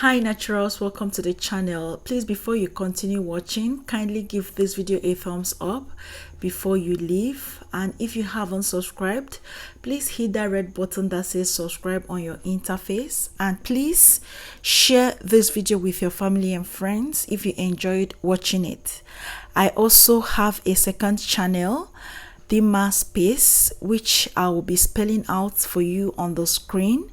Hi naturals, welcome to the channel. Please, before you continue watching, kindly give this video a thumbs up before you leave, and if you haven't subscribed, please hit that red button that says subscribe on your interface, and please share this video with your family and friends if you enjoyed watching it. I also have a second channel, the Space, which I will be spelling out for you on the screen.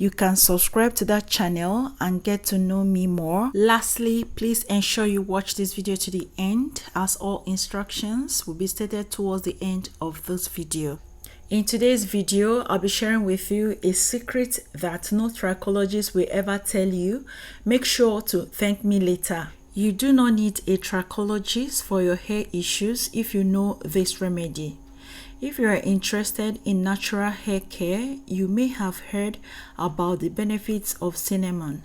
You can subscribe to that channel and get to know me more. Lastly, please ensure you watch this video to the end, as all instructions will be stated towards the end of this video. In today's video, I'll be sharing with you a secret that no trichologist will ever tell you. Make sure to thank me later. You do not need a trichologist for your hair issues if you know this remedy. If you are interested in natural hair care, you may have heard about the benefits of cinnamon.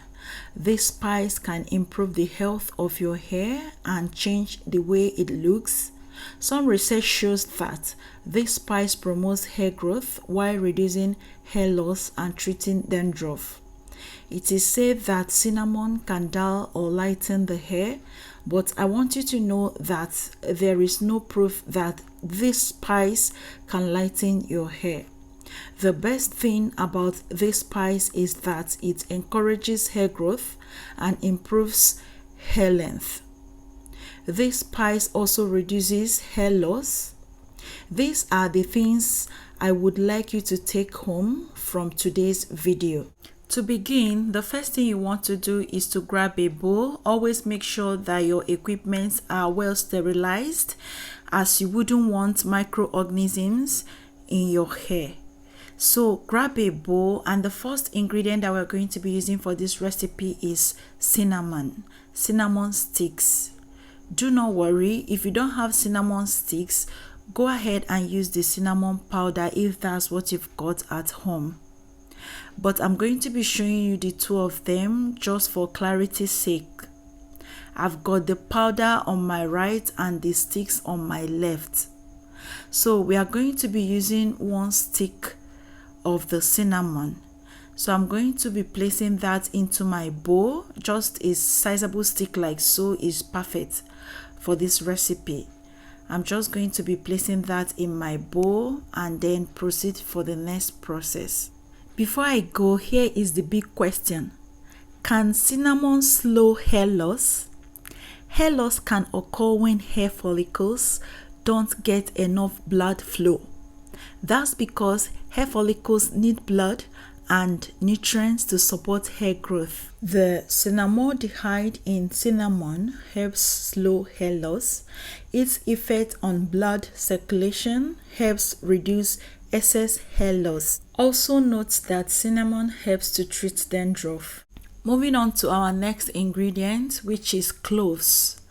This spice can improve the health of your hair and change the way it looks. Some research shows that this spice promotes hair growth while reducing hair loss and treating dandruff. It is said that cinnamon can dull or lighten the hair, but I want you to know that there is no proof that this spice can lighten your hair. The best thing about this spice is that it encourages hair growth and improves hair length. This spice also reduces hair loss. These are the things I would like you to take home from today's video. To begin, the first thing you want to do is to grab a bowl. Always make sure that your equipment are well sterilized, as you wouldn't want microorganisms in your hair. So grab a bowl, and the first ingredient that we're going to be using for this recipe is cinnamon sticks. Do not worry if you don't have cinnamon sticks. Go ahead and use the cinnamon powder if that's what you've got at home. But I'm going to be showing you the two of them just for clarity's sake. I've got the powder on my right and the sticks on my left. So we are going to be using one stick of the cinnamon. So I'm going to be placing that into my bowl. Just a sizable stick like so is perfect for this recipe. I'm just going to be placing that in my bowl and then proceed for the next process. Before I go, here is the big question. Can cinnamon slow hair loss? Hair loss can occur when hair follicles don't get enough blood flow. That's because hair follicles need blood and nutrients to support hair growth. The cinnamaldehyde in cinnamon helps slow hair loss. Its effect on blood circulation helps reduce excess hair loss. Also note that cinnamon helps to treat dandruff. Moving on to our next ingredient, which is cloves.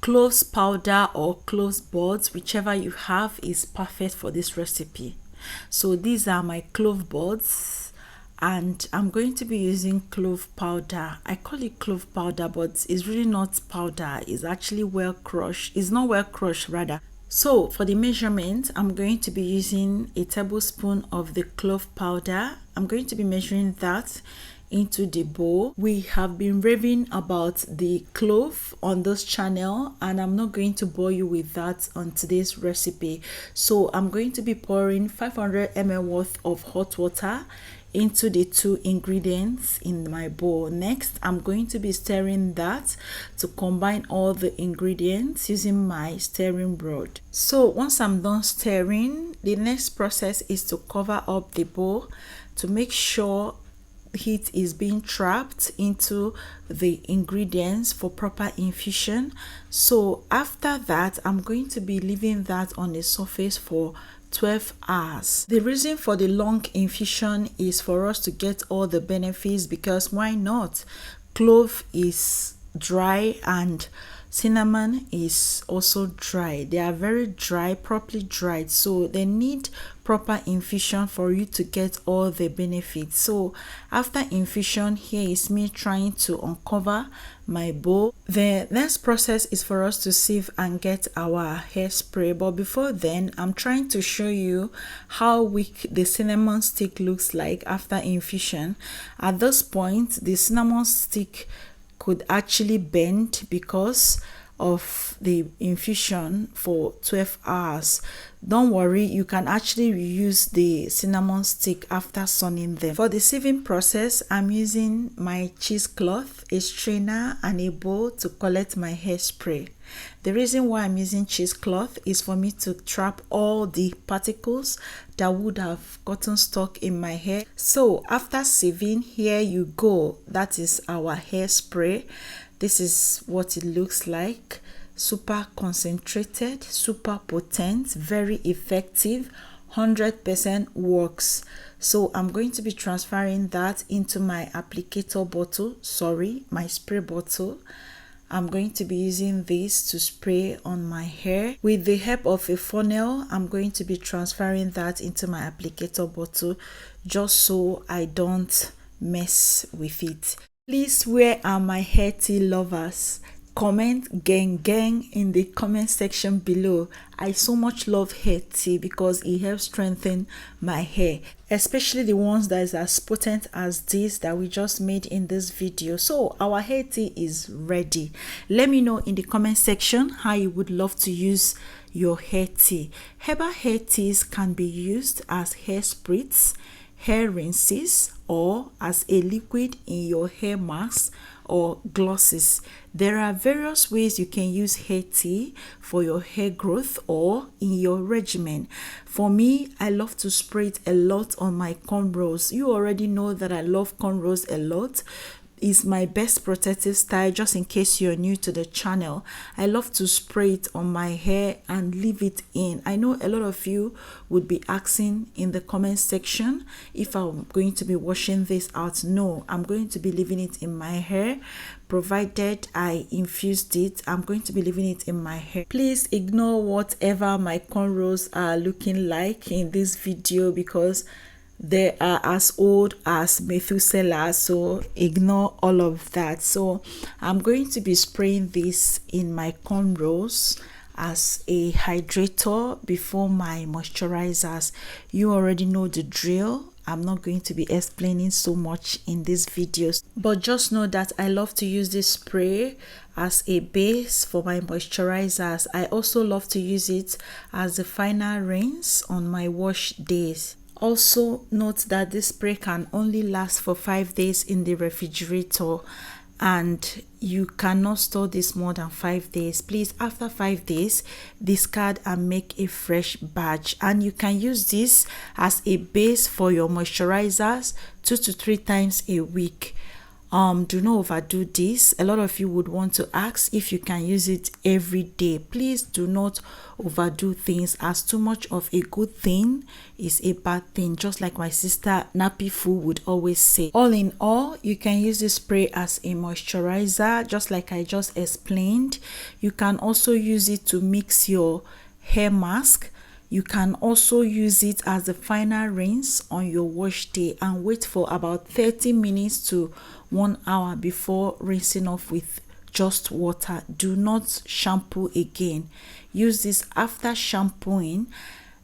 Cloves powder or cloves buds, whichever you have, is perfect for this recipe. So these are my clove buds, and I'm going to be using clove powder. I call it clove powder, but it's really not powder. It's actually well crushed. It's not well crushed rather. So for the measurement, I'm going to be using a tablespoon of the clove powder. I'm going to be measuring that into the bowl. We have been raving about the clove on this channel, and I'm not going to bore you with that on today's recipe. So I'm going to be pouring 500 ml worth of hot water into the two ingredients in my bowl. Next, I'm going to be stirring that to combine all the ingredients using my stirring board. So once I'm done stirring, the next process is to cover up the bowl to make sure heat is being trapped into the ingredients for proper infusion. So after that, I'm going to be leaving that on the surface for 12 hours. The reason for the long infusion is for us to get all the benefits, because why not? Clove is dry and cinnamon is also dry. They are very dry, properly dried, so they need proper infusion for you to get all the benefits. So after infusion, here is me trying to uncover my bowl. The next process is for us to sieve and get our hairspray, but before then I'm trying to show you how weak the cinnamon stick looks like after infusion. At this point, the cinnamon stick could actually bend because of the infusion for 12 hours. Don't worry, you can actually reuse the cinnamon stick after sunning them. For the sieving process, I'm using my cheesecloth, a strainer and a bowl to collect my hairspray. The reason why I'm using cheesecloth is for me to trap all the particles that would have gotten stuck in my hair. So after sieving, here you go. That is our hairspray. This is what it looks like. Super concentrated, super potent, very effective, 100% works. So I'm going to be transferring that into my applicator bottle, my spray bottle. I'm going to be using this to spray on my hair. With the help of a funnel, I'm going to be transferring that into my applicator bottle just so I don't mess with it. Please, where are my hair tea lovers? Comment gang in the comment section below. I so much love hair tea because it helps strengthen my hair, especially the ones that is as potent as this that we just made in this video. So our hair tea is ready. Let me know in the comment section how you would love to use your hair tea. Herbal hair teas can be used as hair spritz, hair rinses, or as a liquid in your hair mask or glosses. There are various ways you can use hair tea for your hair growth or in your regimen. For me, I love to spray it a lot on my cornrows. You already know that I love cornrows a lot. Is my best protective style. Just in case you're new to the channel, I love to spray it on my hair and leave it in. I know a lot of you would be asking in the comment section if I'm going to be washing this out. No, I'm going to be leaving it in my hair. Provided I infused it, I'm going to be leaving it in my hair. Please ignore whatever my cornrows are looking like in this video because they are as old as Methuselah, so ignore all of that. So I'm going to be spraying this in my cornrows as a hydrator before my moisturizers. You already know the drill. I'm not going to be explaining so much in these videos, but just know that I love to use this spray as a base for my moisturizers. I also love to use it as the final rinse on my wash days. Also note that this spray can only last for 5 days in the refrigerator and you cannot store this more than 5 days. Please, after 5 days, discard and make a fresh batch. And you can use this as a base for your moisturizers 2 to 3 times a week. Do not overdo this. A lot of you would want to ask if you can use it every day. Please do not overdo things, as too much of a good thing is a bad thing, just like my sister Nappy Fu would always say. All in all, you can use this spray as a moisturizer, just like I just explained. You can also use it to mix your hair mask. You can also use it as the final rinse on your wash day and wait for about 30 minutes to 1 hour before rinsing off with just water. Do not shampoo again. Use this after shampooing,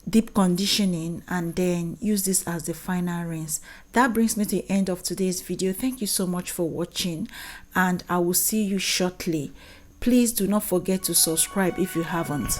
deep conditioning, and then use this as the final rinse. That brings me to the end of today's video. Thank you so much for watching, and I will see you shortly. Please do not forget to subscribe if you haven't.